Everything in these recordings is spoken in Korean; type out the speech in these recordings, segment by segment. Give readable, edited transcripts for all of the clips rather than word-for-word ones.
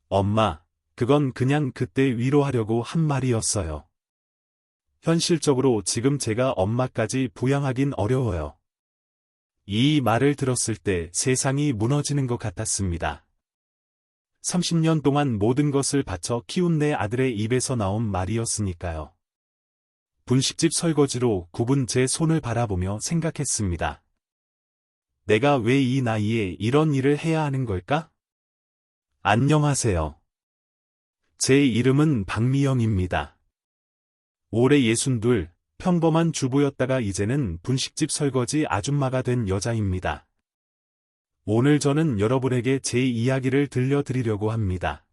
엄마, 그건 그냥 그때 위로하려고 한 말이었어요. 현실적으로 지금 제가 엄마까지 부양하긴 어려워요. 이 말을 들었을 때 세상이 무너지는 것 같았습니다. 30년 동안 모든 것을 바쳐 키운 내 아들의 입에서 나온 말이었으니까요. 분식집 설거지로 굽은 제 손을 바라보며 생각했습니다. 내가 왜 이 나이에 이런 일을 해야 하는 걸까? 안녕하세요. 제 이름은 박미영입니다. 올해 62, 평범한 주부였다가 이제는 분식집 설거지 아줌마가 된 여자입니다. 오늘 저는 여러분에게 제 이야기를 들려드리려고 합니다.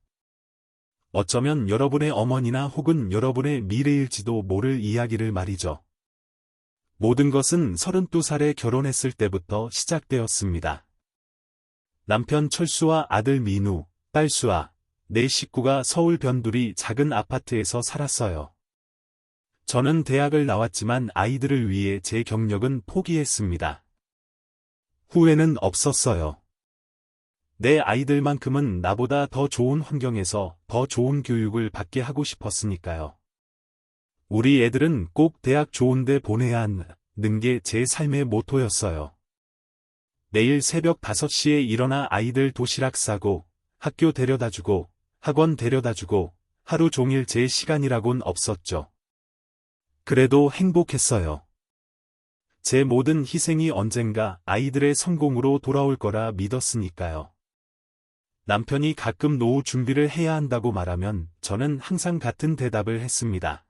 어쩌면 여러분의 어머니나 혹은 여러분의 미래일지도 모를 이야기를 말이죠. 모든 것은 32살에 결혼했을 때부터 시작되었습니다. 남편 철수와 아들 민우, 딸 수아, 네 식구가 서울 변두리 작은 아파트에서 살았어요. 저는 대학을 나왔지만 아이들을 위해 제 경력은 포기했습니다. 후회는 없었어요. 내 아이들만큼은 나보다 더 좋은 환경에서 더 좋은 교육을 받게 하고 싶었으니까요. 우리 애들은 꼭 대학 좋은 데 보내야 하는 게 제 삶의 모토였어요. 매일 새벽 5시에 일어나 아이들 도시락 싸고, 학교 데려다주고, 학원 데려다주고, 하루 종일 제 시간이라곤 없었죠. 그래도 행복했어요. 제 모든 희생이 언젠가 아이들의 성공으로 돌아올 거라 믿었으니까요. 남편이 가끔 노후 준비를 해야 한다고 말하면 저는 항상 같은 대답을 했습니다.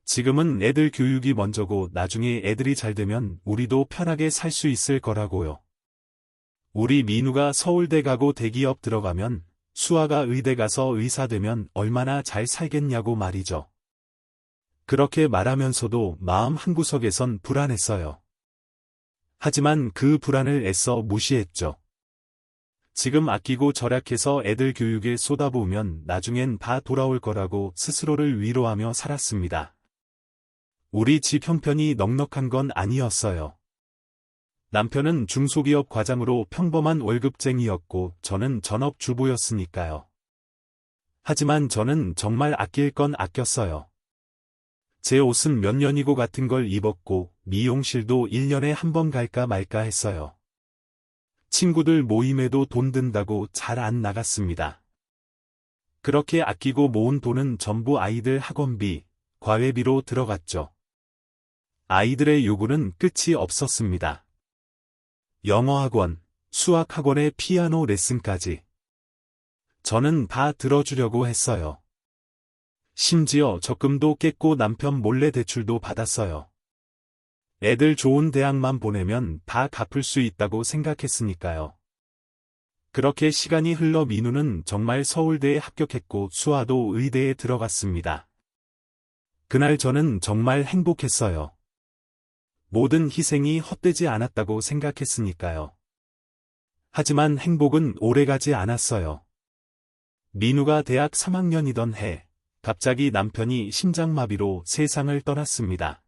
지금은 애들 교육이 먼저고 나중에 애들이 잘 되면 우리도 편하게 살 수 있을 거라고요. 우리 민우가 서울대 가고 대기업 들어가면 수아가 의대 가서 의사 되면 얼마나 잘 살겠냐고 말이죠. 그렇게 말하면서도 마음 한구석에선 불안했어요. 하지만 그 불안을 애써 무시했죠. 지금 아끼고 절약해서 애들 교육에 쏟아부으면 나중엔 다 돌아올 거라고 스스로를 위로하며 살았습니다. 우리 집 형편이 넉넉한 건 아니었어요. 남편은 중소기업 과장으로 평범한 월급쟁이였고 저는 전업주부였으니까요. 하지만 저는 정말 아낄 건 아꼈어요. 제 옷은 몇 년이고 같은 걸 입었고 미용실도 1년에 한 번 갈까 말까 했어요. 친구들 모임에도 돈 든다고 잘 안 나갔습니다. 그렇게 아끼고 모은 돈은 전부 아이들 학원비, 과외비로 들어갔죠. 아이들의 요구는 끝이 없었습니다. 영어학원, 수학학원의 피아노 레슨까지. 저는 다 들어주려고 했어요. 심지어 적금도 깼고 남편 몰래 대출도 받았어요. 애들 좋은 대학만 보내면 다 갚을 수 있다고 생각했으니까요. 그렇게 시간이 흘러 민우는 정말 서울대에 합격했고 수아도 의대에 들어갔습니다. 그날 저는 정말 행복했어요. 모든 희생이 헛되지 않았다고 생각했으니까요. 하지만 행복은 오래가지 않았어요. 민우가 대학 3학년이던 해, 갑자기 남편이 심장마비로 세상을 떠났습니다.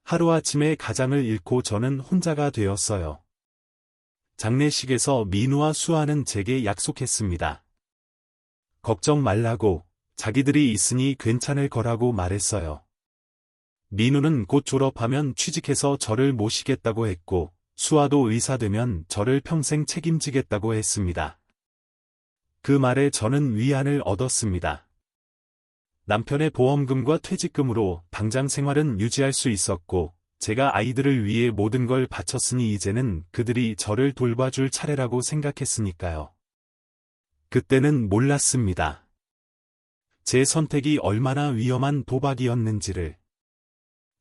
하루아침에 가장을 잃고 저는 혼자가 되었어요. 장례식에서 민우와 수아는 제게 약속했습니다. 걱정 말라고, 자기들이 있으니 괜찮을 거라고 말했어요. 민우는 곧 졸업하면 취직해서 저를 모시겠다고 했고, 수아도 의사 되면 저를 평생 책임지겠다고 했습니다. 그 말에 저는 위안을 얻었습니다. 남편의 보험금과 퇴직금으로 당장 생활은 유지할 수 있었고, 제가 아이들을 위해 모든 걸 바쳤으니 이제는 그들이 저를 돌봐줄 차례라고 생각했으니까요. 그때는 몰랐습니다. 제 선택이 얼마나 위험한 도박이었는지를,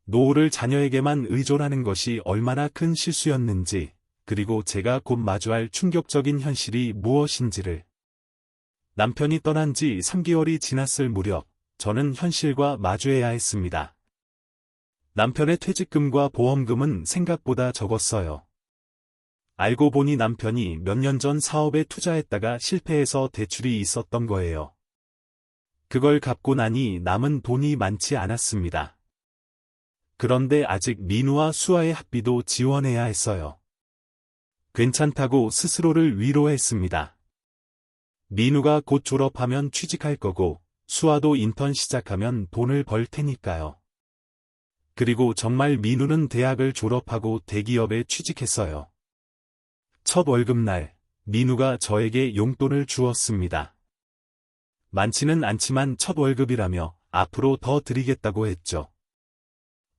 노후를 자녀에게만 의존하는 것이 얼마나 큰 실수였는지, 그리고 제가 곧 마주할 충격적인 현실이 무엇인지를. 남편이 떠난 지 3개월이 지났을 무렵, 저는 현실과 마주해야 했습니다. 남편의 퇴직금과 보험금은 생각보다 적었어요. 알고 보니 남편이 몇 년 전 사업에 투자했다가 실패해서 대출이 있었던 거예요. 그걸 갚고 나니 남은 돈이 많지 않았습니다. 그런데 아직 민우와 수아의 학비도 지원해야 했어요. 괜찮다고 스스로를 위로했습니다. 민우가 곧 졸업하면 취직할 거고, 수아도 인턴 시작하면 돈을 벌 테니까요. 그리고 정말 민우는 대학을 졸업하고 대기업에 취직했어요. 첫 월급날, 민우가 저에게 용돈을 주었습니다. 많지는 않지만 첫 월급이라며 앞으로 더 드리겠다고 했죠.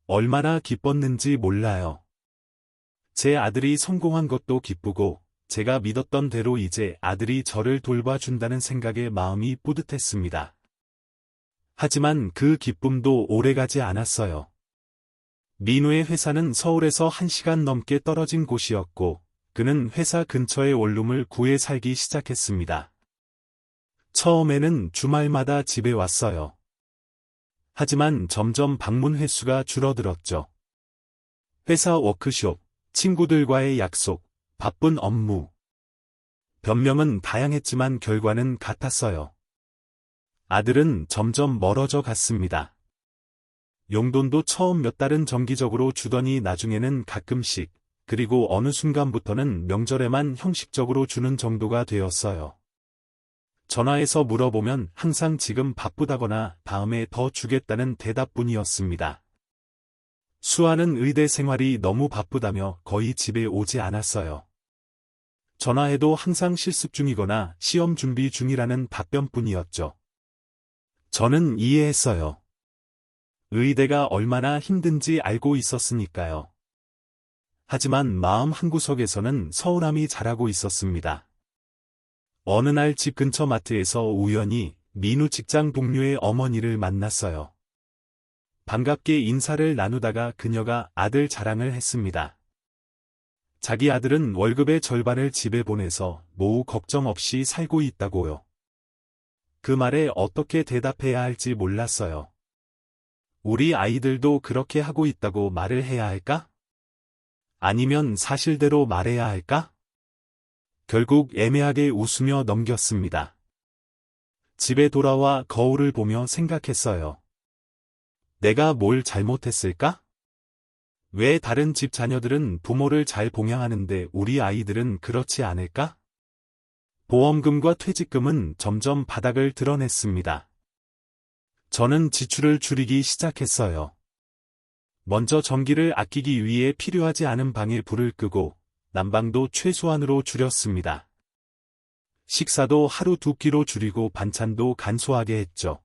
얼마나 기뻤는지 몰라요. 제 아들이 성공한 것도 기쁘고, 제가 믿었던 대로 이제 아들이 저를 돌봐준다는 생각에 마음이 뿌듯했습니다. 하지만 그 기쁨도 오래가지 않았어요. 민우의 회사는 서울에서 1시간 넘게 떨어진 곳이었고, 그는 회사 근처에 원룸을 구해 살기 시작했습니다. 처음에는 주말마다 집에 왔어요. 하지만 점점 방문 횟수가 줄어들었죠. 회사 워크숍, 친구들과의 약속, 바쁜 업무. 변명은 다양했지만 결과는 같았어요. 아들은 점점 멀어져 갔습니다. 용돈도 처음 몇 달은 정기적으로 주더니 나중에는 가끔씩, 그리고 어느 순간부터는 명절에만 형식적으로 주는 정도가 되었어요. 전화해서 물어보면 항상 지금 바쁘다거나 다음에 더 주겠다는 대답뿐이었습니다. 수아는 의대 생활이 너무 바쁘다며 거의 집에 오지 않았어요. 전화해도 항상 실습 중이거나 시험 준비 중이라는 답변뿐이었죠. 저는 이해했어요. 의대가 얼마나 힘든지 알고 있었으니까요. 하지만 마음 한구석에서는 서운함이 자라고 있었습니다. 어느 날 집 근처 마트에서 우연히 민우 직장 동료의 어머니를 만났어요. 반갑게 인사를 나누다가 그녀가 아들 자랑을 했습니다. 자기 아들은 월급의 절반을 집에 보내서 노후 걱정 없이 살고 있다고요. 그 말에 어떻게 대답해야 할지 몰랐어요. 우리 아이들도 그렇게 하고 있다고 말을 해야 할까? 아니면 사실대로 말해야 할까? 결국 애매하게 웃으며 넘겼습니다. 집에 돌아와 거울을 보며 생각했어요. 내가 뭘 잘못했을까? 왜 다른 집 자녀들은 부모를 잘 봉양하는데 우리 아이들은 그렇지 않을까? 보험금과 퇴직금은 점점 바닥을 드러냈습니다. 저는 지출을 줄이기 시작했어요. 먼저 전기를 아끼기 위해 필요하지 않은 방에 불을 끄고 난방도 최소한으로 줄였습니다. 식사도 하루 2끼로 줄이고 반찬도 간소하게 했죠.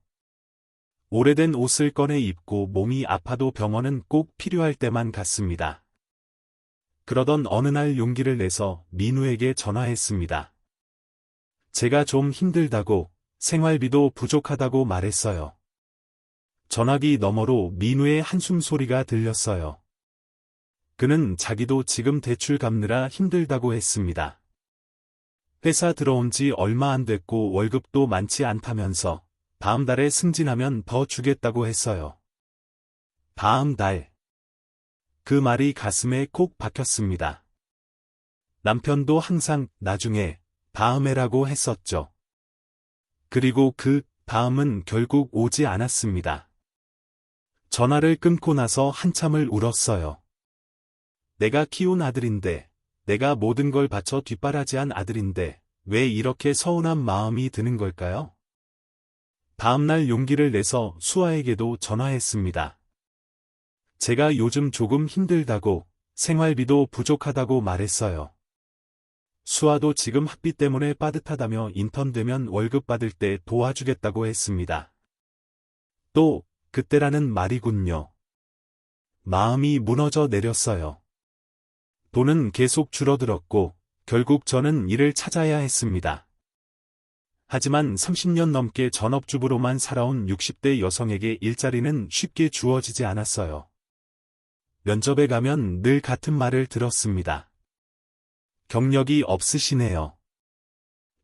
오래된 옷을 꺼내 입고 몸이 아파도 병원은 꼭 필요할 때만 갔습니다. 그러던 어느 날 용기를 내서 민우에게 전화했습니다. 제가 좀 힘들다고, 생활비도 부족하다고 말했어요. 전화기 너머로 민우의 한숨 소리가 들렸어요. 그는 자기도 지금 대출 갚느라 힘들다고 했습니다. 회사 들어온 지 얼마 안 됐고 월급도 많지 않다면서 다음 달에 승진하면 더 주겠다고 했어요. 다음 달. 그 말이 가슴에 콕 박혔습니다. 남편도 항상 나중에, 다음에라고 했었죠. 그리고 그 다음은 결국 오지 않았습니다. 전화를 끊고 나서 한참을 울었어요. 내가 키운 아들인데, 내가 모든 걸 바쳐 뒷바라지한 아들인데, 왜 이렇게 서운한 마음이 드는 걸까요? 다음날 용기를 내서 수아에게도 전화했습니다. 제가 요즘 조금 힘들다고, 생활비도 부족하다고 말했어요. 수아도 지금 학비 때문에 빠듯하다며 인턴 되면 월급 받을 때 도와주겠다고 했습니다. 또, 그때라는 말이군요. 마음이 무너져 내렸어요. 돈은 계속 줄어들었고, 결국 저는 일을 찾아야 했습니다. 하지만 30년 넘게 전업주부로만 살아온 60대 여성에게 일자리는 쉽게 주어지지 않았어요. 면접에 가면 늘 같은 말을 들었습니다. 경력이 없으시네요.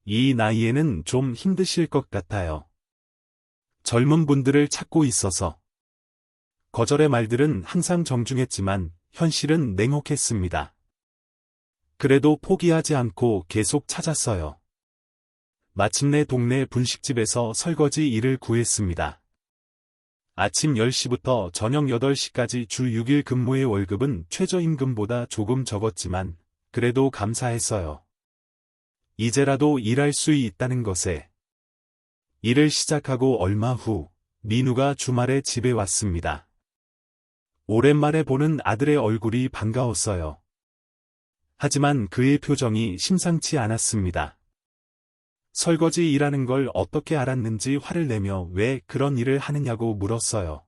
이 나이에는 좀 힘드실 것 같아요. 젊은 분들을 찾고 있어서. 거절의 말들은 항상 정중했지만 현실은 냉혹했습니다. 그래도 포기하지 않고 계속 찾았어요. 마침내 동네 분식집에서 설거지 일을 구했습니다. 아침 10시부터 저녁 8시까지 주 6일 근무의 월급은 최저임금보다 조금 적었지만 그래도 감사했어요. 이제라도 일할 수 있다는 것에. 일을 시작하고 얼마 후 민우가 주말에 집에 왔습니다. 오랜만에 보는 아들의 얼굴이 반가웠어요. 하지만 그의 표정이 심상치 않았습니다. 설거지 일하는 걸 어떻게 알았는지 화를 내며 왜 그런 일을 하느냐고 물었어요.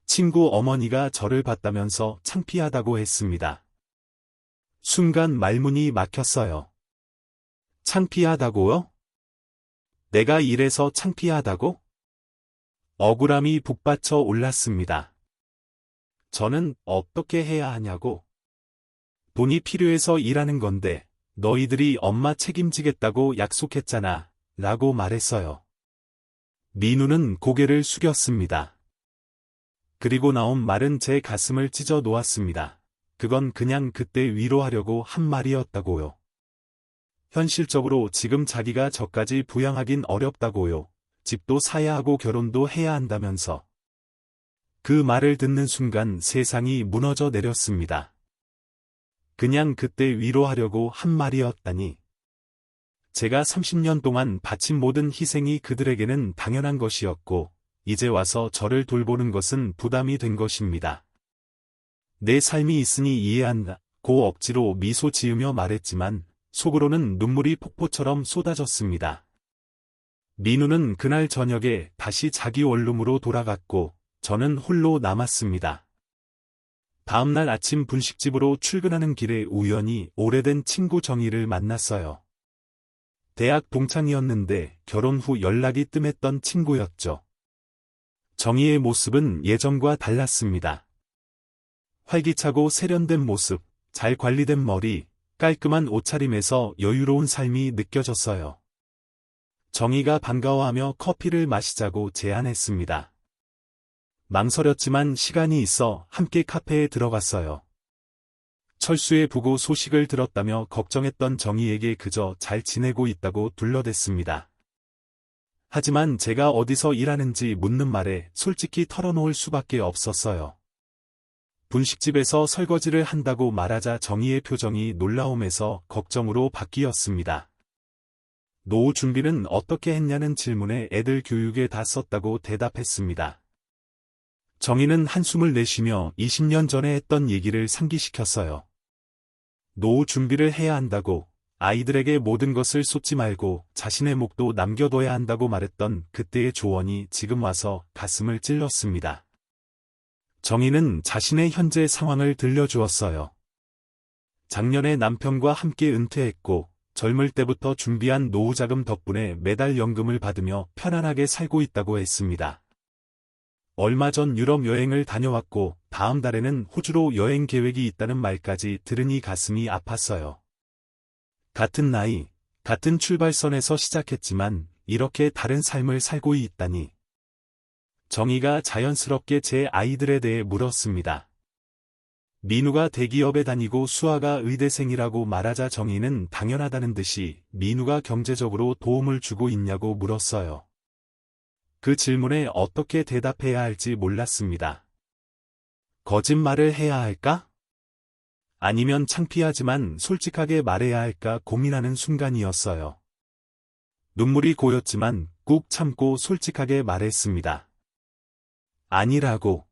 친구 어머니가 저를 봤다면서 창피하다고 했습니다. 순간 말문이 막혔어요. 창피하다고요? 내가 이래서 창피하다고? 억울함이 북받쳐 올랐습니다. 저는 어떻게 해야 하냐고. 돈이 필요해서 일하는 건데 너희들이 엄마 책임지겠다고 약속했잖아 라고 말했어요. 민우는 고개를 숙였습니다. 그리고 나온 말은 제 가슴을 찢어 놓았습니다. 그건 그냥 그때 위로하려고 한 말이었다고요. 현실적으로 지금 자기가 저까지 부양하긴 어렵다고요. 집도 사야 하고 결혼도 해야 한다면서. 그 말을 듣는 순간 세상이 무너져 내렸습니다. 그냥 그때 위로하려고 한 말이었다니. 제가 30년 동안 바친 모든 희생이 그들에게는 당연한 것이었고, 이제 와서 저를 돌보는 것은 부담이 된 것입니다. 내 삶이 있으니 이해한다. 고 억지로 미소 지으며 말했지만, 속으로는 눈물이 폭포처럼 쏟아졌습니다. 민우는 그날 저녁에 다시 자기 원룸으로 돌아갔고, 저는 홀로 남았습니다. 다음날 아침 분식집으로 출근하는 길에 우연히 오래된 친구 정희를 만났어요. 대학 동창이었는데 결혼 후 연락이 뜸했던 친구였죠. 정희의 모습은 예전과 달랐습니다. 활기차고 세련된 모습, 잘 관리된 머리, 깔끔한 옷차림에서 여유로운 삶이 느껴졌어요. 정희가 반가워하며 커피를 마시자고 제안했습니다. 망설였지만 시간이 있어 함께 카페에 들어갔어요. 철수의 부고 소식을 들었다며 걱정했던 정희에게 그저 잘 지내고 있다고 둘러댔습니다. 하지만 제가 어디서 일하는지 묻는 말에 솔직히 털어놓을 수밖에 없었어요. 분식집에서 설거지를 한다고 말하자 정희의 표정이 놀라움에서 걱정으로 바뀌었습니다. 노후 준비는 어떻게 했냐는 질문에 애들 교육에 다 썼다고 대답했습니다. 정희는 한숨을 내쉬며 20년 전에 했던 얘기를 상기시켰어요. 노후 준비를 해야 한다고, 아이들에게 모든 것을 쏟지 말고 자신의 몫도 남겨둬야 한다고 말했던 그때의 조언이 지금 와서 가슴을 찔렀습니다. 정희는 자신의 현재 상황을 들려주었어요. 작년에 남편과 함께 은퇴했고, 젊을 때부터 준비한 노후자금 덕분에 매달 연금을 받으며 편안하게 살고 있다고 했습니다. 얼마 전 유럽 여행을 다녀왔고 다음 달에는 호주로 여행 계획이 있다는 말까지 들으니 가슴이 아팠어요. 같은 나이, 같은 출발선에서 시작했지만 이렇게 다른 삶을 살고 있다니. 정희가 자연스럽게 제 아이들에 대해 물었습니다. 민우가 대기업에 다니고 수아가 의대생이라고 말하자 정희는 당연하다는 듯이 민우가 경제적으로 도움을 주고 있냐고 물었어요. 그 질문에 어떻게 대답해야 할지 몰랐습니다. 거짓말을 해야 할까? 아니면 창피하지만 솔직하게 말해야 할까 고민하는 순간이었어요. 눈물이 고였지만 꾹 참고 솔직하게 말했습니다. 아니라고.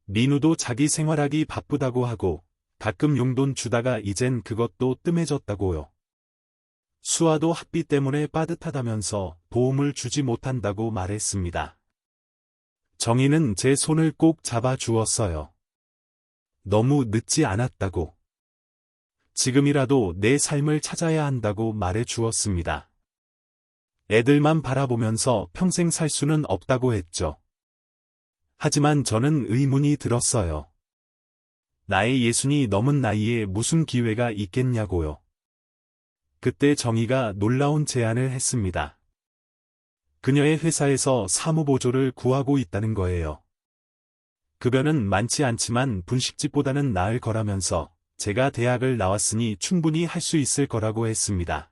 민우도 자기 생활하기 바쁘다고 하고 가끔 용돈 주다가 이젠 그것도 뜸해졌다고요. 수아도 학비 때문에 빠듯하다면서 도움을 주지 못한다고 말했습니다. 정희는 제 손을 꼭 잡아 주었어요. 너무 늦지 않았다고. 지금이라도 내 삶을 찾아야 한다고 말해 주었습니다. 애들만 바라보면서 평생 살 수는 없다고 했죠. 하지만 저는 의문이 들었어요. 나의 60이 넘은 나이에 무슨 기회가 있겠냐고요. 그때 정희가 놀라운 제안을 했습니다. 그녀의 회사에서 사무보조를 구하고 있다는 거예요. 급여는 많지 않지만 분식집보다는 나을 거라면서 제가 대학을 나왔으니 충분히 할 수 있을 거라고 했습니다.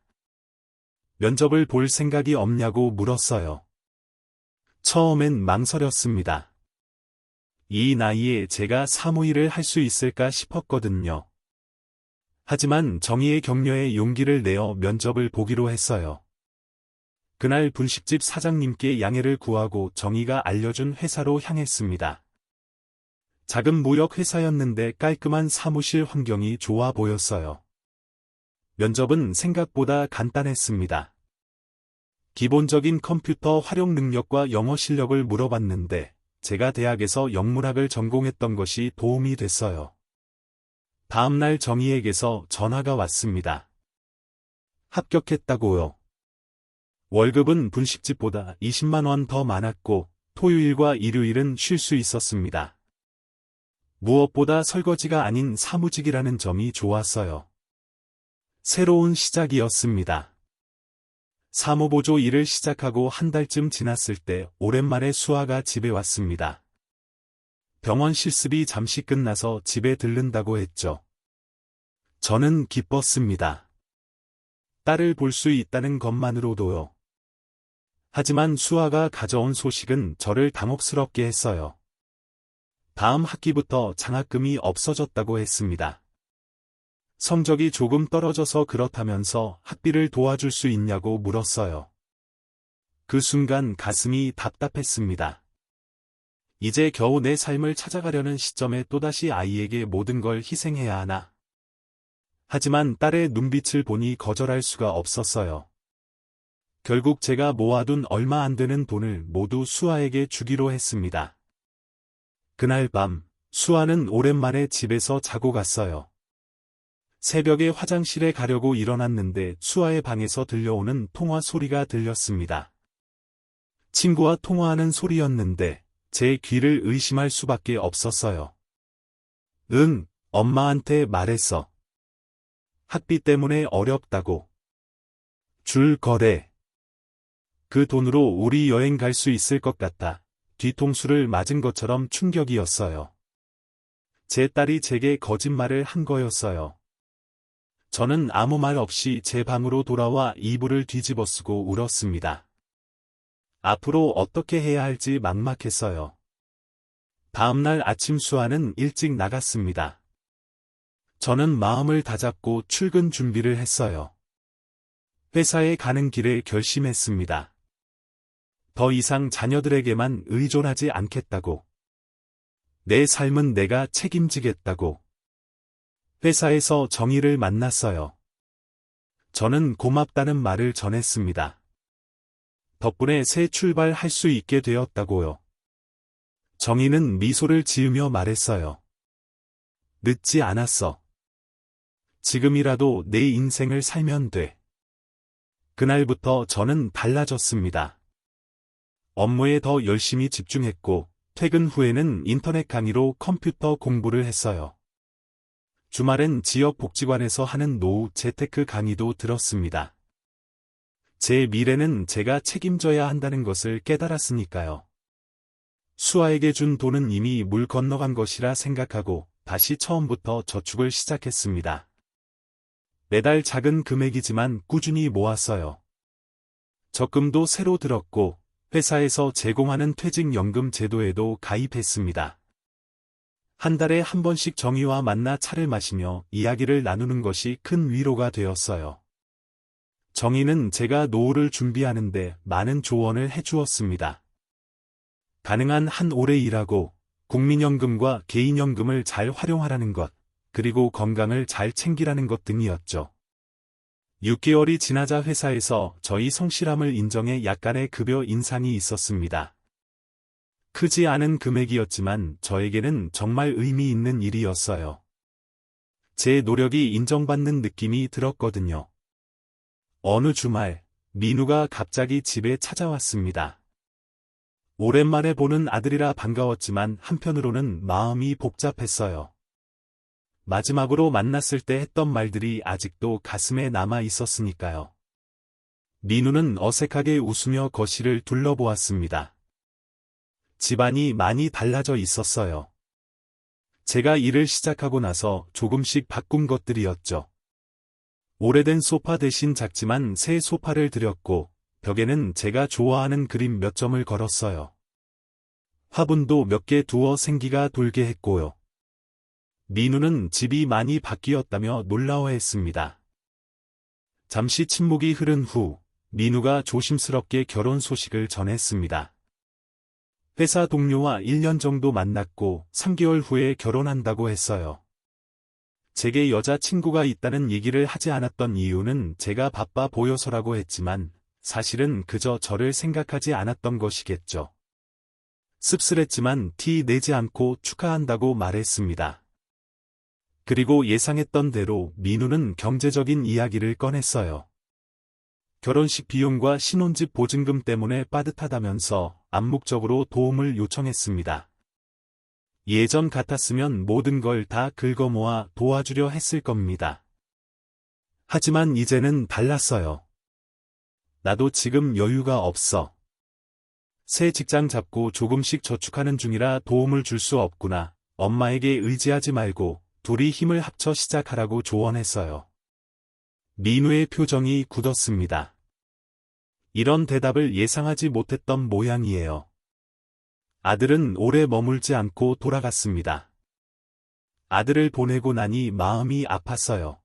면접을 볼 생각이 없냐고 물었어요. 처음엔 망설였습니다. 이 나이에 제가 사무일을 할 수 있을까 싶었거든요. 하지만 정희의 격려에 용기를 내어 면접을 보기로 했어요. 그날 분식집 사장님께 양해를 구하고 정희가 알려준 회사로 향했습니다. 작은 무역 회사였는데 깔끔한 사무실 환경이 좋아 보였어요. 면접은 생각보다 간단했습니다. 기본적인 컴퓨터 활용 능력과 영어 실력을 물어봤는데 제가 대학에서 영문학을 전공했던 것이 도움이 됐어요. 다음 날 정희에게서 전화가 왔습니다. 합격했다고요. 월급은 분식집보다 20만 원 더 많았고 토요일과 일요일은 쉴 수 있었습니다. 무엇보다 설거지가 아닌 사무직이라는 점이 좋았어요. 새로운 시작이었습니다. 사무보조 일을 시작하고 한 달쯤 지났을 때 오랜만에 수아가 집에 왔습니다. 병원 실습이 잠시 끝나서 집에 들른다고 했죠. 저는 기뻤습니다. 딸을 볼 수 있다는 것만으로도요. 하지만 수아가 가져온 소식은 저를 당혹스럽게 했어요. 다음 학기부터 장학금이 없어졌다고 했습니다. 성적이 조금 떨어져서 그렇다면서 학비를 도와줄 수 있냐고 물었어요. 그 순간 가슴이 답답했습니다. 이제 겨우 내 삶을 찾아가려는 시점에 또다시 아이에게 모든 걸 희생해야 하나. 하지만 딸의 눈빛을 보니 거절할 수가 없었어요. 결국 제가 모아둔 얼마 안 되는 돈을 모두 수아에게 주기로 했습니다. 그날 밤, 수아는 오랜만에 집에서 자고 갔어요. 새벽에 화장실에 가려고 일어났는데 수아의 방에서 들려오는 통화 소리가 들렸습니다. 친구와 통화하는 소리였는데 제 귀를 의심할 수밖에 없었어요. 응, 엄마한테 말했어. 학비 때문에 어렵다고. 줄 거래. 그 돈으로 우리 여행 갈 수 있을 것 같아. 뒤통수를 맞은 것처럼 충격이었어요. 제 딸이 제게 거짓말을 한 거였어요. 저는 아무 말 없이 제 방으로 돌아와 이불을 뒤집어 쓰고 울었습니다. 앞으로 어떻게 해야 할지 막막했어요. 다음날 아침 수아는 일찍 나갔습니다. 저는 마음을 다잡고 출근 준비를 했어요. 회사에 가는 길에 결심했습니다. 더 이상 자녀들에게만 의존하지 않겠다고. 내 삶은 내가 책임지겠다고. 회사에서 정희를 만났어요. 저는 고맙다는 말을 전했습니다. 덕분에 새 출발할 수 있게 되었다고요. 정희는 미소를 지으며 말했어요. 늦지 않았어. 지금이라도 내 인생을 살면 돼. 그날부터 저는 달라졌습니다. 업무에 더 열심히 집중했고, 퇴근 후에는 인터넷 강의로 컴퓨터 공부를 했어요. 주말엔 지역 복지관에서 하는 노후 재테크 강의도 들었습니다. 제 미래는 제가 책임져야 한다는 것을 깨달았으니까요. 수아에게 준 돈은 이미 물 건너간 것이라 생각하고 다시 처음부터 저축을 시작했습니다. 매달 작은 금액이지만 꾸준히 모았어요. 적금도 새로 들었고 회사에서 제공하는 퇴직연금 제도에도 가입했습니다. 한 달에 한 번씩 정희와 만나 차를 마시며 이야기를 나누는 것이 큰 위로가 되었어요. 정희는 제가 노후를 준비하는데 많은 조언을 해주었습니다. 가능한 한 오래 일하고 국민연금과 개인연금을 잘 활용하라는 것, 그리고 건강을 잘 챙기라는 것 등이었죠. 6개월이 지나자 회사에서 저희 성실함을 인정해 약간의 급여 인상이 있었습니다. 크지 않은 금액이었지만 저에게는 정말 의미 있는 일이었어요. 제 노력이 인정받는 느낌이 들었거든요. 어느 주말, 민우가 갑자기 집에 찾아왔습니다. 오랜만에 보는 아들이라 반가웠지만 한편으로는 마음이 복잡했어요. 마지막으로 만났을 때 했던 말들이 아직도 가슴에 남아 있었으니까요. 민우는 어색하게 웃으며 거실을 둘러보았습니다. 집안이 많이 달라져 있었어요. 제가 일을 시작하고 나서 조금씩 바꾼 것들이었죠. 오래된 소파 대신 작지만 새 소파를 들였고 벽에는 제가 좋아하는 그림 몇 점을 걸었어요. 화분도 몇 개 두어 생기가 돌게 했고요. 민우는 집이 많이 바뀌었다며 놀라워했습니다. 잠시 침묵이 흐른 후 민우가 조심스럽게 결혼 소식을 전했습니다. 회사 동료와 1년 정도 만났고 3개월 후에 결혼한다고 했어요. 제게 여자친구가 있다는 얘기를 하지 않았던 이유는 제가 바빠 보여서라고 했지만 사실은 그저 저를 생각하지 않았던 것이겠죠. 씁쓸했지만 티 내지 않고 축하한다고 말했습니다. 그리고 예상했던 대로 민우는 경제적인 이야기를 꺼냈어요. 결혼식 비용과 신혼집 보증금 때문에 빠듯하다면서 암묵적으로 도움을 요청했습니다. 예전 같았으면 모든 걸 다 긁어모아 도와주려 했을 겁니다. 하지만 이제는 달랐어요. 나도 지금 여유가 없어. 새 직장 잡고 조금씩 저축하는 중이라 도움을 줄 수 없구나. 엄마에게 의지하지 말고 둘이 힘을 합쳐 시작하라고 조언했어요. 민우의 표정이 굳었습니다. 이런 대답을 예상하지 못했던 모양이에요. 아들은 오래 머물지 않고 돌아갔습니다. 아들을 보내고 나니 마음이 아팠어요.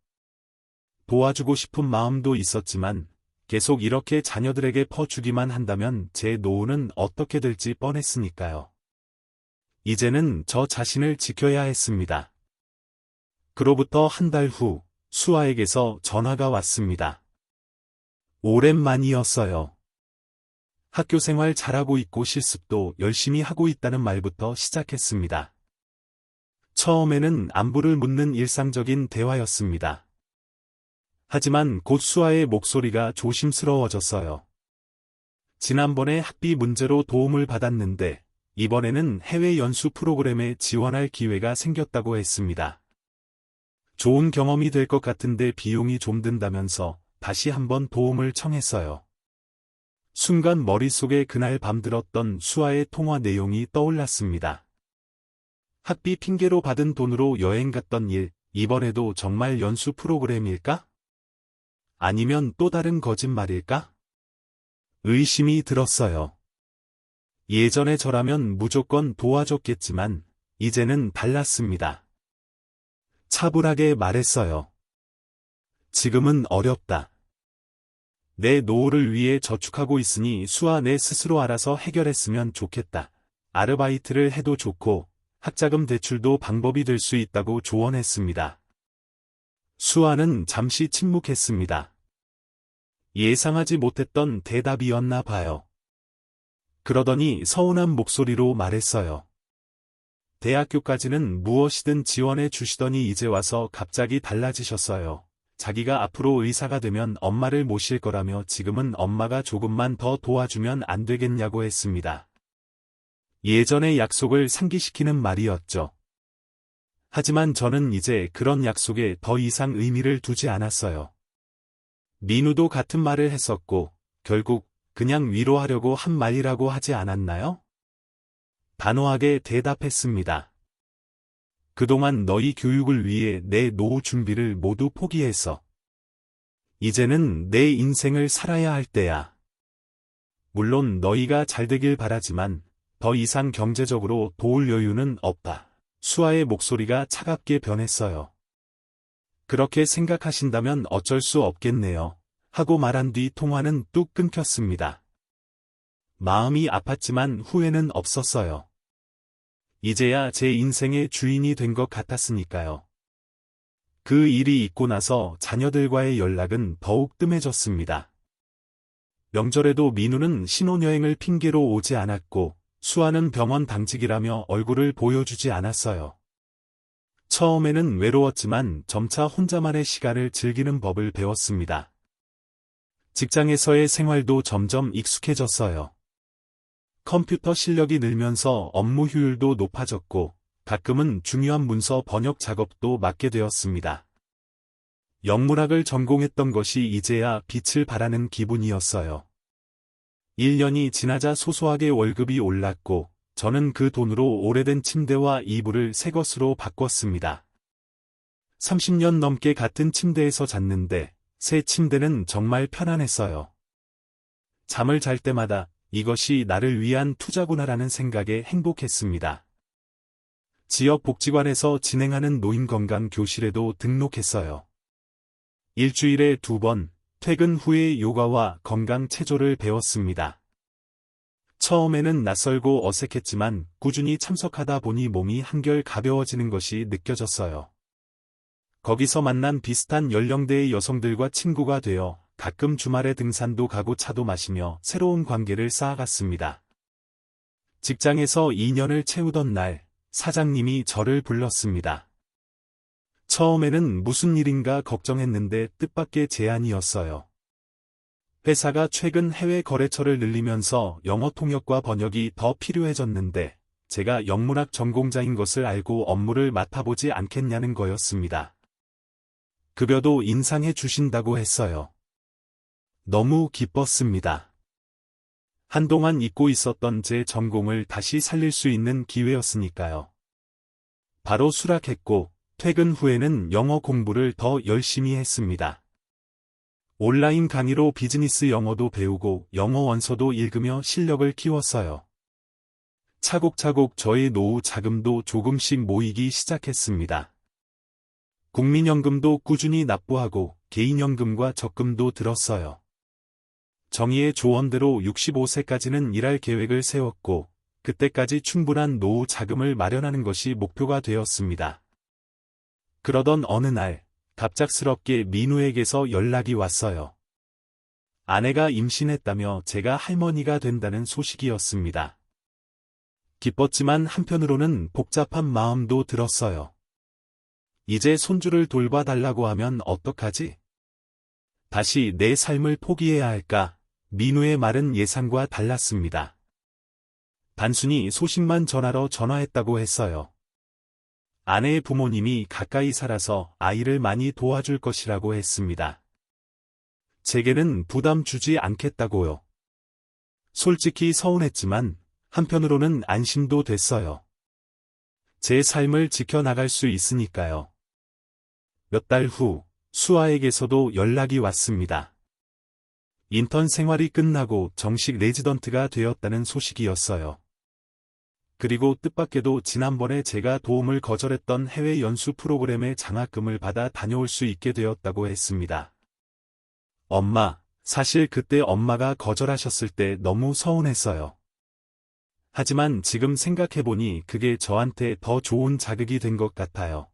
도와주고 싶은 마음도 있었지만 계속 이렇게 자녀들에게 퍼주기만 한다면 제 노후는 어떻게 될지 뻔했으니까요. 이제는 저 자신을 지켜야 했습니다. 그로부터 한 달 후 수아에게서 전화가 왔습니다. 오랜만이었어요. 학교 생활 잘하고 있고 실습도 열심히 하고 있다는 말부터 시작했습니다. 처음에는 안부를 묻는 일상적인 대화였습니다. 하지만 곧 수아의 목소리가 조심스러워졌어요. 지난번에 학비 문제로 도움을 받았는데 이번에는 해외 연수 프로그램에 지원할 기회가 생겼다고 했습니다. 좋은 경험이 될 것 같은데 비용이 좀 든다면서 다시 한번 도움을 청했어요. 순간 머릿속에 그날 밤 들었던 수아의 통화 내용이 떠올랐습니다. 학비 핑계로 받은 돈으로 여행 갔던 일, 이번에도 정말 연수 프로그램일까? 아니면 또 다른 거짓말일까? 의심이 들었어요. 예전에 저라면 무조건 도와줬겠지만 이제는 달랐습니다. 차분하게 말했어요. 지금은 어렵다. 내 노후를 위해 저축하고 있으니 수아 내 스스로 알아서 해결했으면 좋겠다. 아르바이트를 해도 좋고 학자금 대출도 방법이 될 수 있다고 조언했습니다. 수아는 잠시 침묵했습니다. 예상하지 못했던 대답이었나 봐요. 그러더니 서운한 목소리로 말했어요. 대학교까지는 무엇이든 지원해 주시더니 이제 와서 갑자기 달라지셨어요. 자기가 앞으로 의사가 되면 엄마를 모실 거라며 지금은 엄마가 조금만 더 도와주면 안 되겠냐고 했습니다. 예전의 약속을 상기시키는 말이었죠. 하지만 저는 이제 그런 약속에 더 이상 의미를 두지 않았어요. 민우도 같은 말을 했었고 결국 그냥 위로하려고 한 말이라고 하지 않았나요? 단호하게 대답했습니다. 그동안 너희 교육을 위해 내 노후 준비를 모두 포기했어. 이제는 내 인생을 살아야 할 때야. 물론 너희가 잘 되길 바라지만 더 이상 경제적으로 도울 여유는 없다. 수아의 목소리가 차갑게 변했어요. 그렇게 생각하신다면 어쩔 수 없겠네요. 하고 말한 뒤 통화는 뚝 끊겼습니다. 마음이 아팠지만 후회는 없었어요. 이제야 제 인생의 주인이 된 것 같았으니까요. 그 일이 있고 나서 자녀들과의 연락은 더욱 뜸해졌습니다. 명절에도 민우는 신혼여행을 핑계로 오지 않았고 수아는 병원 당직이라며 얼굴을 보여주지 않았어요. 처음에는 외로웠지만 점차 혼자만의 시간을 즐기는 법을 배웠습니다. 직장에서의 생활도 점점 익숙해졌어요. 컴퓨터 실력이 늘면서 업무 효율도 높아졌고 가끔은 중요한 문서 번역 작업도 맡게 되었습니다. 영문학을 전공했던 것이 이제야 빛을 발하는 기분이었어요. 1년이 지나자 소소하게 월급이 올랐고 저는 그 돈으로 오래된 침대와 이불을 새 것으로 바꿨습니다. 30년 넘게 같은 침대에서 잤는데 새 침대는 정말 편안했어요. 잠을 잘 때마다 이것이 나를 위한 투자구나라는 생각에 행복했습니다. 지역 복지관에서 진행하는 노인건강 교실에도 등록했어요. 일주일에 2번, 퇴근 후에 요가와 건강 체조를 배웠습니다. 처음에는 낯설고 어색했지만 꾸준히 참석하다 보니 몸이 한결 가벼워지는 것이 느껴졌어요. 거기서 만난 비슷한 연령대의 여성들과 친구가 되어 가끔 주말에 등산도 가고 차도 마시며 새로운 관계를 쌓아갔습니다. 직장에서 2년을 채우던 날, 사장님이 저를 불렀습니다. 처음에는 무슨 일인가 걱정했는데 뜻밖의 제안이었어요. 회사가 최근 해외 거래처를 늘리면서 영어 통역과 번역이 더 필요해졌는데 제가 영문학 전공자인 것을 알고 업무를 맡아보지 않겠냐는 거였습니다. 급여도 인상해 주신다고 했어요. 너무 기뻤습니다. 한동안 잊고 있었던 제 전공을 다시 살릴 수 있는 기회였으니까요. 바로 수락했고 퇴근 후에는 영어 공부를 더 열심히 했습니다. 온라인 강의로 비즈니스 영어도 배우고 영어 원서도 읽으며 실력을 키웠어요. 차곡차곡 저의 노후 자금도 조금씩 모이기 시작했습니다. 국민연금도 꾸준히 납부하고 개인연금과 적금도 들었어요. 정의의 조언대로 65세까지는 일할 계획을 세웠고 그때까지 충분한 노후 자금을 마련하는 것이 목표가 되었습니다. 그러던 어느 날 갑작스럽게 민우에게서 연락이 왔어요. 아내가 임신했다며 제가 할머니가 된다는 소식이었습니다. 기뻤지만 한편으로는 복잡한 마음도 들었어요. 이제 손주를 돌봐달라고 하면 어떡하지? 다시 내 삶을 포기해야 할까? 민우의 말은 예상과 달랐습니다. 단순히 소식만 전하러 전화했다고 했어요. 아내의 부모님이 가까이 살아서 아이를 많이 도와줄 것이라고 했습니다. 제게는 부담 주지 않겠다고요. 솔직히 서운했지만 한편으로는 안심도 됐어요. 제 삶을 지켜나갈 수 있으니까요. 몇 달 후 수아에게서도 연락이 왔습니다. 인턴 생활이 끝나고 정식 레지던트가 되었다는 소식이었어요. 그리고 뜻밖에도 지난번에 제가 도움을 거절했던 해외 연수 프로그램의 장학금을 받아 다녀올 수 있게 되었다고 했습니다. 엄마, 사실 그때 엄마가 거절하셨을 때 너무 서운했어요. 하지만 지금 생각해보니 그게 저한테 더 좋은 자극이 된 것 같아요.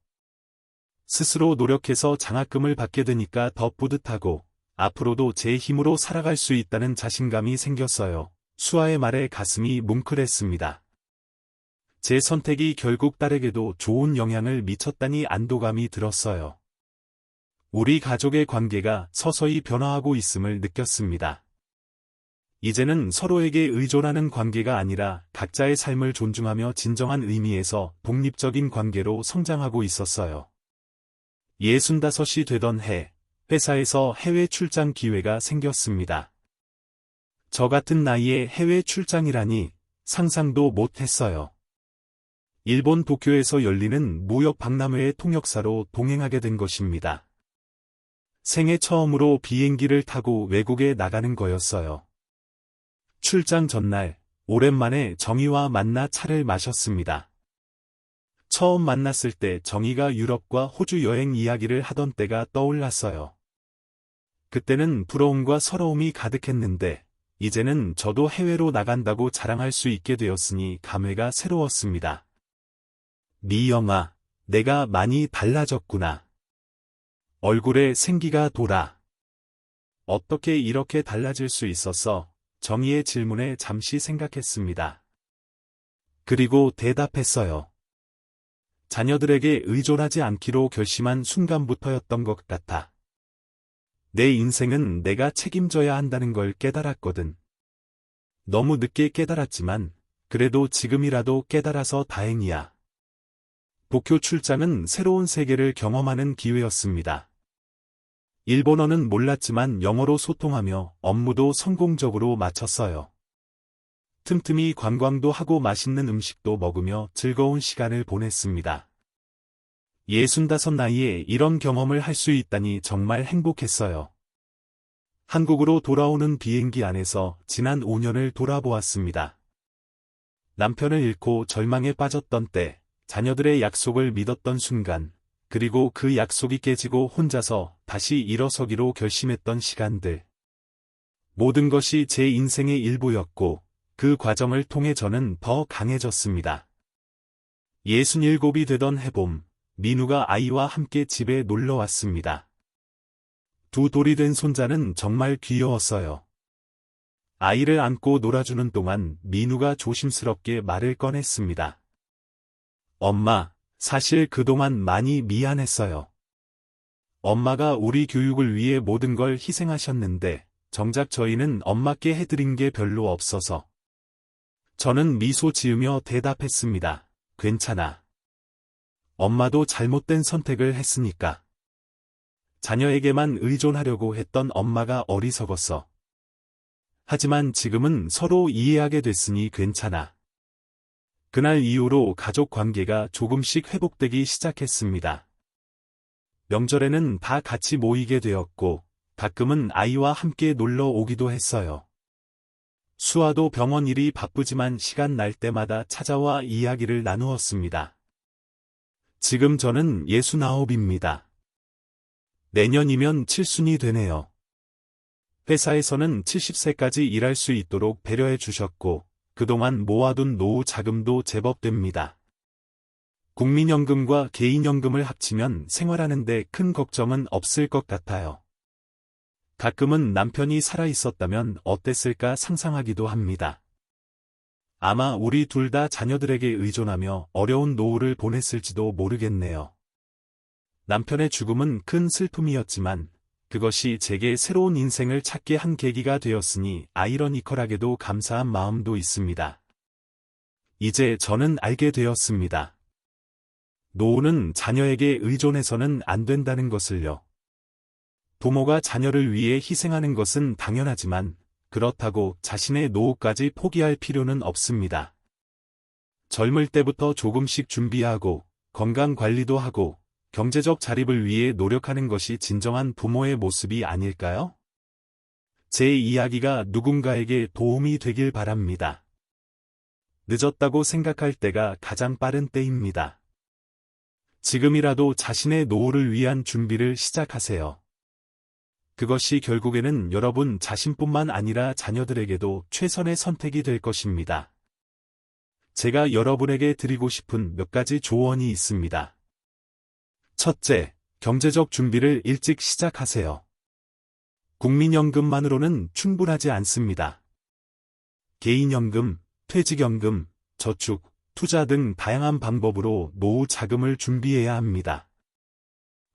스스로 노력해서 장학금을 받게 되니까 더 뿌듯하고 앞으로도 제 힘으로 살아갈 수 있다는 자신감이 생겼어요. 수아의 말에 가슴이 뭉클했습니다. 제 선택이 결국 딸에게도 좋은 영향을 미쳤다니 안도감이 들었어요. 우리 가족의 관계가 서서히 변화하고 있음을 느꼈습니다. 이제는 서로에게 의존하는 관계가 아니라 각자의 삶을 존중하며 진정한 의미에서 독립적인 관계로 성장하고 있었어요. 65이 되던 해, 회사에서 해외 출장 기회가 생겼습니다. 저 같은 나이에 해외 출장이라니 상상도 못했어요. 일본 도쿄에서 열리는 무역 박람회의 통역사로 동행하게 된 것입니다. 생애 처음으로 비행기를 타고 외국에 나가는 거였어요. 출장 전날, 오랜만에 정희와 만나 차를 마셨습니다. 처음 만났을 때 정희가 유럽과 호주 여행 이야기를 하던 때가 떠올랐어요. 그때는 부러움과 서러움이 가득했는데, 이제는 저도 해외로 나간다고 자랑할 수 있게 되었으니 감회가 새로웠습니다. 미영아, 내가 많이 달라졌구나. 얼굴에 생기가 돌아. 어떻게 이렇게 달라질 수 있었어? 정희의 질문에 잠시 생각했습니다. 그리고 대답했어요. 자녀들에게 의존하지 않기로 결심한 순간부터였던 것 같아. 내 인생은 내가 책임져야 한다는 걸 깨달았거든. 너무 늦게 깨달았지만, 그래도 지금이라도 깨달아서 다행이야. 도쿄 출장은 새로운 세계를 경험하는 기회였습니다. 일본어는 몰랐지만 영어로 소통하며 업무도 성공적으로 마쳤어요. 틈틈이 관광도 하고 맛있는 음식도 먹으며 즐거운 시간을 보냈습니다. 65 나이에 이런 경험을 할 수 있다니 정말 행복했어요. 한국으로 돌아오는 비행기 안에서 지난 5년을 돌아보았습니다. 남편을 잃고 절망에 빠졌던 때, 자녀들의 약속을 믿었던 순간, 그리고 그 약속이 깨지고 혼자서 다시 일어서기로 결심했던 시간들. 모든 것이 제 인생의 일부였고, 그 과정을 통해 저는 더 강해졌습니다. 67이 되던 해봄, 민우가 아이와 함께 집에 놀러 왔습니다. 두 돌이 된 손자는 정말 귀여웠어요. 아이를 안고 놀아주는 동안 민우가 조심스럽게 말을 꺼냈습니다. 엄마, 사실 그동안 많이 미안했어요. 엄마가 우리 교육을 위해 모든 걸 희생하셨는데, 정작 저희는 엄마께 해드린 게 별로 없어서. 저는 미소 지으며 대답했습니다. 괜찮아. 엄마도 잘못된 선택을 했으니까. 자녀에게만 의존하려고 했던 엄마가 어리석었어. 하지만 지금은 서로 이해하게 됐으니 괜찮아. 그날 이후로 가족 관계가 조금씩 회복되기 시작했습니다. 명절에는 다 같이 모이게 되었고, 가끔은 아이와 함께 놀러 오기도 했어요. 수아도 병원 일이 바쁘지만 시간 날 때마다 찾아와 이야기를 나누었습니다. 지금 저는 69입니다. 내년이면 7순이 되네요. 회사에서는 70세까지 일할 수 있도록 배려해 주셨고, 그동안 모아둔 노후 자금도 제법 됩니다. 국민연금과 개인연금을 합치면 생활하는데 큰 걱정은 없을 것 같아요. 가끔은 남편이 살아있었다면 어땠을까 상상하기도 합니다. 아마 우리 둘 다 자녀들에게 의존하며 어려운 노후를 보냈을지도 모르겠네요. 남편의 죽음은 큰 슬픔이었지만 그것이 제게 새로운 인생을 찾게 한 계기가 되었으니 아이러니컬하게도 감사한 마음도 있습니다. 이제 저는 알게 되었습니다. 노후는 자녀에게 의존해서는 안 된다는 것을요. 부모가 자녀를 위해 희생하는 것은 당연하지만 그렇다고 자신의 노후까지 포기할 필요는 없습니다. 젊을 때부터 조금씩 준비하고 건강 관리도 하고 경제적 자립을 위해 노력하는 것이 진정한 부모의 모습이 아닐까요? 제 이야기가 누군가에게 도움이 되길 바랍니다. 늦었다고 생각할 때가 가장 빠른 때입니다. 지금이라도 자신의 노후를 위한 준비를 시작하세요. 그것이 결국에는 여러분 자신뿐만 아니라 자녀들에게도 최선의 선택이 될 것입니다. 제가 여러분에게 드리고 싶은 몇 가지 조언이 있습니다. 첫째, 경제적 준비를 일찍 시작하세요. 국민연금만으로는 충분하지 않습니다. 개인연금, 퇴직연금, 저축, 투자 등 다양한 방법으로 노후 자금을 준비해야 합니다.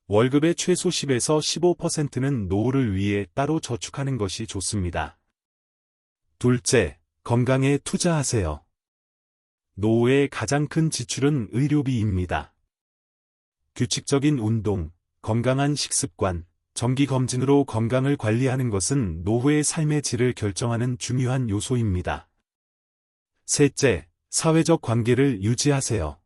월급의 최소 10에서 15%는 노후를 위해 따로 저축하는 것이 좋습니다. 둘째, 건강에 투자하세요. 노후의 가장 큰 지출은 의료비입니다. 규칙적인 운동, 건강한 식습관, 정기검진으로 건강을 관리하는 것은 노후의 삶의 질을 결정하는 중요한 요소입니다. 셋째, 사회적 관계를 유지하세요.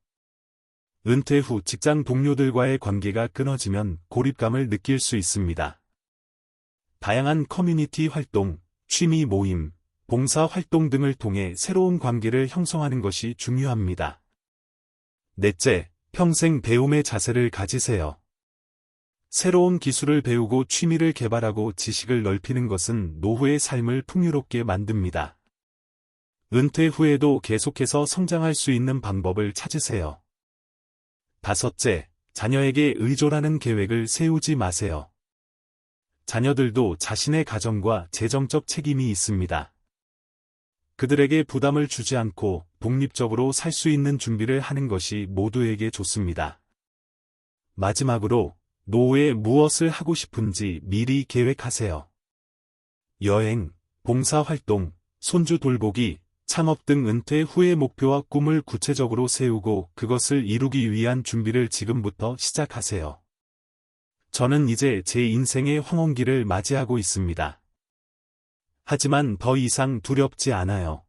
은퇴 후 직장 동료들과의 관계가 끊어지면 고립감을 느낄 수 있습니다. 다양한 커뮤니티 활동, 취미 모임, 봉사 활동 등을 통해 새로운 관계를 형성하는 것이 중요합니다. 넷째, 평생 배움의 자세를 가지세요. 새로운 기술을 배우고 취미를 개발하고 지식을 넓히는 것은 노후의 삶을 풍요롭게 만듭니다. 은퇴 후에도 계속해서 성장할 수 있는 방법을 찾으세요. 다섯째, 자녀에게 의존하는 계획을 세우지 마세요. 자녀들도 자신의 가정과 재정적 책임이 있습니다. 그들에게 부담을 주지 않고 독립적으로 살 수 있는 준비를 하는 것이 모두에게 좋습니다. 마지막으로, 노후에 무엇을 하고 싶은지 미리 계획하세요. 여행, 봉사활동, 손주 돌보기, 창업 등 은퇴 후의 목표와 꿈을 구체적으로 세우고 그것을 이루기 위한 준비를 지금부터 시작하세요. 저는 이제 제 인생의 황혼기를 맞이하고 있습니다. 하지만 더 이상 두렵지 않아요.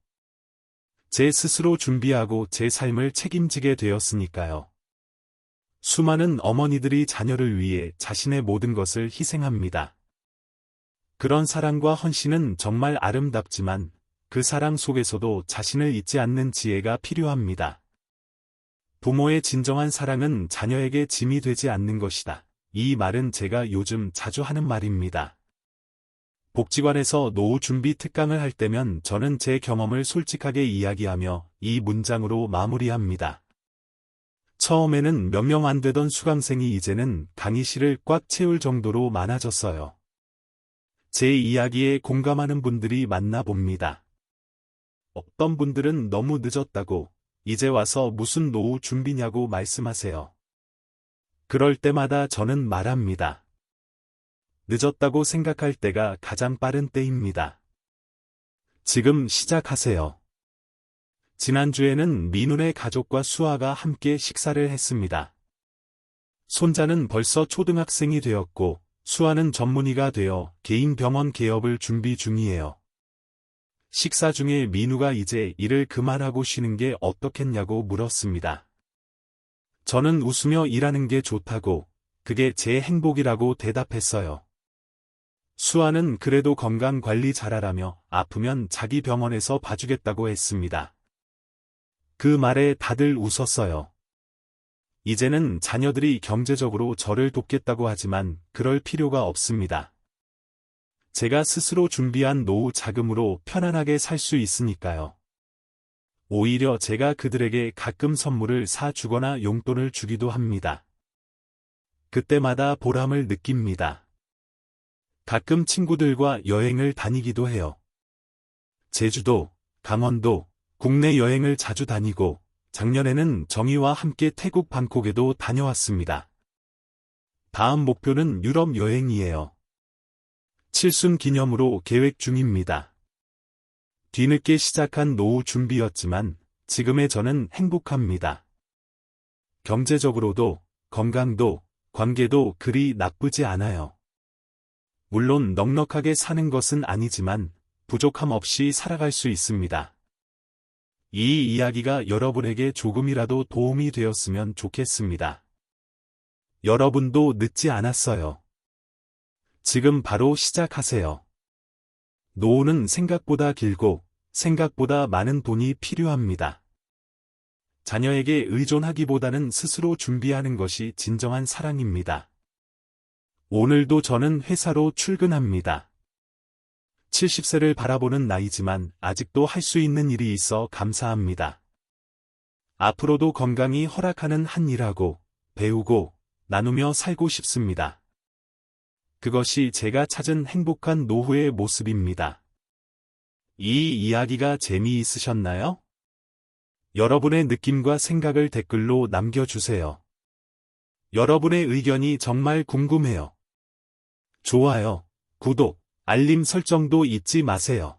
제 스스로 준비하고 제 삶을 책임지게 되었으니까요. 수많은 어머니들이 자녀를 위해 자신의 모든 것을 희생합니다. 그런 사랑과 헌신은 정말 아름답지만 그 사랑 속에서도 자신을 잊지 않는 지혜가 필요합니다. 부모의 진정한 사랑은 자녀에게 짐이 되지 않는 것이다. 이 말은 제가 요즘 자주 하는 말입니다. 복지관에서 노후 준비 특강을 할 때면 저는 제 경험을 솔직하게 이야기하며 이 문장으로 마무리합니다. 처음에는 몇 명 안 되던 수강생이 이제는 강의실을 꽉 채울 정도로 많아졌어요. 제 이야기에 공감하는 분들이 많나 봅니다. 어떤 분들은 너무 늦었다고, 이제 와서 무슨 노후 준비냐고 말씀하세요. 그럴 때마다 저는 말합니다. 늦었다고 생각할 때가 가장 빠른 때입니다. 지금 시작하세요. 지난주에는 민훈의 가족과 수아가 함께 식사를 했습니다. 손자는 벌써 초등학생이 되었고, 수아는 전문의가 되어 개인 병원 개업을 준비 중이에요. 식사 중에 민우가 이제 일을 그만하고 쉬는 게 어떻겠냐고 물었습니다. 저는 웃으며 일하는 게 좋다고, 그게 제 행복이라고 대답했어요. 수아는 그래도 건강 관리 잘하라며 아프면 자기 병원에서 봐주겠다고 했습니다. 그 말에 다들 웃었어요. 이제는 자녀들이 경제적으로 저를 돕겠다고 하지만 그럴 필요가 없습니다. 제가 스스로 준비한 노후 자금으로 편안하게 살 수 있으니까요. 오히려 제가 그들에게 가끔 선물을 사주거나 용돈을 주기도 합니다. 그때마다 보람을 느낍니다. 가끔 친구들과 여행을 다니기도 해요. 제주도, 강원도, 국내 여행을 자주 다니고 작년에는 정희와 함께 태국 방콕에도 다녀왔습니다. 다음 목표는 유럽 여행이에요. 칠순 기념으로 계획 중입니다. 뒤늦게 시작한 노후 준비였지만 지금의 저는 행복합니다. 경제적으로도, 건강도, 관계도 그리 나쁘지 않아요. 물론 넉넉하게 사는 것은 아니지만 부족함 없이 살아갈 수 있습니다. 이 이야기가 여러분에게 조금이라도 도움이 되었으면 좋겠습니다. 여러분도 늦지 않았어요. 지금 바로 시작하세요. 노후는 생각보다 길고 생각보다 많은 돈이 필요합니다. 자녀에게 의존하기보다는 스스로 준비하는 것이 진정한 사랑입니다. 오늘도 저는 회사로 출근합니다. 70세를 바라보는 나이지만 아직도 할 수 있는 일이 있어 감사합니다. 앞으로도 건강이 허락하는 한 일하고, 배우고, 나누며 살고 싶습니다. 그것이 제가 찾은 행복한 노후의 모습입니다. 이 이야기가 재미있으셨나요? 여러분의 느낌과 생각을 댓글로 남겨주세요. 여러분의 의견이 정말 궁금해요. 좋아요, 구독, 알림 설정도 잊지 마세요.